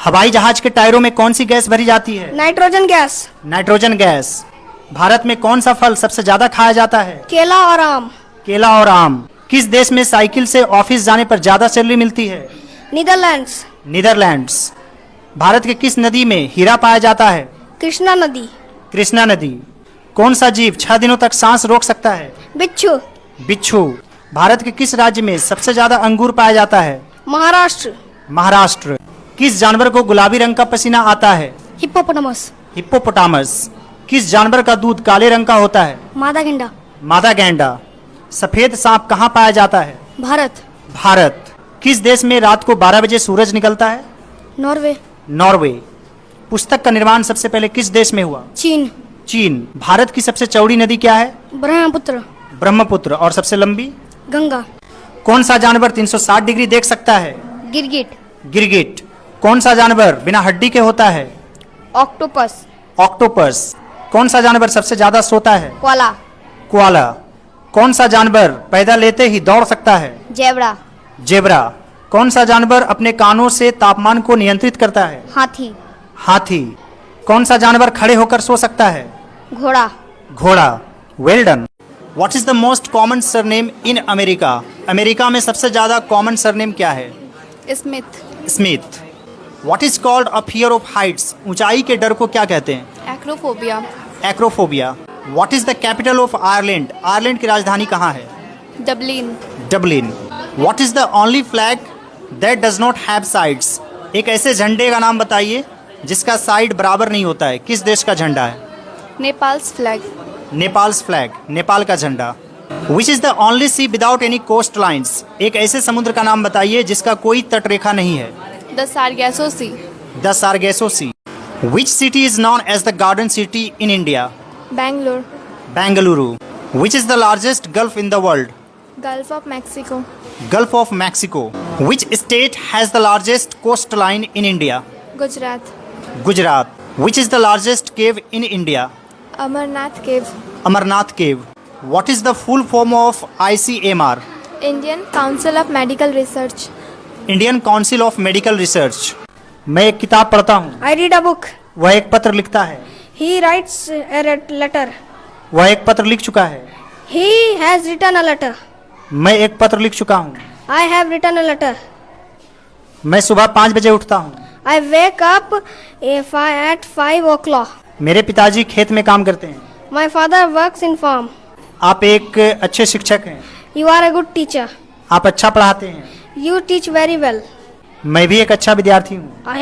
हवाई जहाज के टायरों में कौन सी गैस भरी जाती है? Nitrogen gas. Nitrogen gas. Bharat में कौन सा फल सबसे ज्यादा खाया जाता है? केला और आम। केला और आम। किस देश में साइकिल से ऑफिस जाने पर ज्यादा सैलरी मिलती है? नीदरलैंड्स। नीदरलैंड्स। भारत के किस नदी में हीरा पाया जाता है? कृष्णा नदी। कृष्णा नदी। कौन सा जीव 6 दिनों तक सांस रोक सकता है? बिच्छू। बिच्छू। भारत के किस राज्य में सबसे ज्यादा अंगूर पाया जाता है? महाराष्ट्र। महाराष्ट्र। किस जानवर को गुलाबी रंग का पसीना आता है? हिप्पोपोटामस। हिप्पोपोटामस। किस जानवर का दूध काले रंग का होता है? मादा गेंडा। मादा गैंडा। सफेद सांप कहाँ पाया जाता है? भारत। भारत। किस देश में रात को 12 बजे सूरज निकलता है? नॉर्वे। नॉर्वे। पुस्तक का निर्माण सबसे पहले किस देश में हुआ? चीन। चीन। भारत की सबसे चौड़ी नदी क्या है? ब्रह्मपुत्र। ब्रह्मपुत्र। और सबसे लंबी? गंगा। कौन सा जानवर 360 डिग्री देख सकता है? गिरगिट। गिरगिट। कौन सा जानवर बिना हड्डी के होता है? ऑक्टोपस। ऑक्टोपस। कौन सा जानवर सबसे ज्यादा सोता है? कोला। कोआला। कौन सा जानवर पैदा लेते ही दौड़ सकता है? जेब्रा। जेब्रा। कौन सा जानवर अपने कानों से तापमान को नियंत्रित करता है? हाथी। हाथी। कौन सा जानवर खड़े होकर सो सकता है? घोड़ा। घोड़ा। Well done. What is the most common surname in America? America में सबसे ज्यादा कॉमन सरनेम क्या है? Smith. Smith. What is called a fear of Heights? ऊंचाई के डर को क्या कहते हैं? Acrophobia. Acrophobia. What is the capital of Ireland? Ireland की राजधानी कहाँ है? Dublin. Dublin. What is the only flag that does not have sides? एक ऐसे झंडे का नाम बताइए जिसका साइड बराबर नहीं होता है। किस देश का झंडा है? नेपाल्स फ्लैग। नेपाल्स फ्लैग। नेपाल का झंडा। Which is the only sea without any coast lines? एक ऐसे समुद्र का नाम बताइए जिसका कोई तटरेखा नहीं है। The Sargasso Sea. The Sargasso Sea. Which city is known as the garden city in India? Bangalore. Bengaluru. Which is the largest gulf in the world? Gulf of Mexico. Gulf of Mexico. Which state has the largest coast line in India? Gujarat. Gujarat. Which is the largest cave in India? Amarnath cave. Amarnath cave. What is the full form of ICMR? Indian council of medical research. Indian Council of Medical Research। मैं एक किताब पढ़ता हूँ। I read a book. वह एक पत्र लिखता है। He writes a letter. वह एक पत्र लिख चुका है। He has written a letter. मैं एक पत्र लिख चुका हूँ। I have written a letter. मैं सुबह 5 बजे उठता हूँ। I wake up at 5 o'clock. मेरे पिताजी खेत में काम करते हैं। My father works in farm. आप एक अच्छे शिक्षक हैं। You are a good teacher. आप अच्छा पढ़ाते हैं। You teach very well. मैं भी एक अच्छा विद्यार्थी हूँ। I